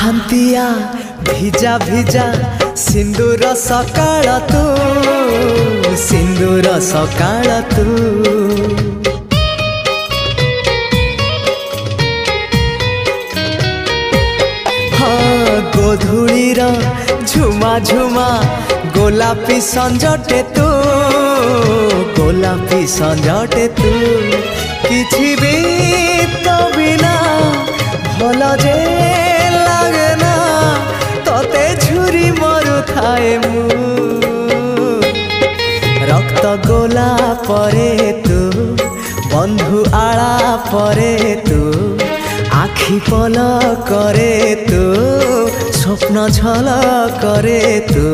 ପାହାନ୍ତିଆ ଭିଜା ଭିଜା ସିନ୍ଦୁର ସକାଳ ତୁ, ସିନ୍ଦୁର ସକାଳ ତୁ। ହଁ ଗୋଧୂଳିର ଝୁମା ଝୁମା ଗୋଲାପୀ ସଞ୍ଜଟେ ତୁ, ଗୋଲାପୀ ସଞ୍ଜଟେ ତୁ। କିଛି ବି ତ ବିନା ଭଲ ଯେ লাগে না, তোতে ঝুরি মরু থায়ে মু। রক্ত গোলা পরে তু, বন্ধু আড়া পরে তু, আখি পল করে তু, স্বপ্ন ঝল করে তু।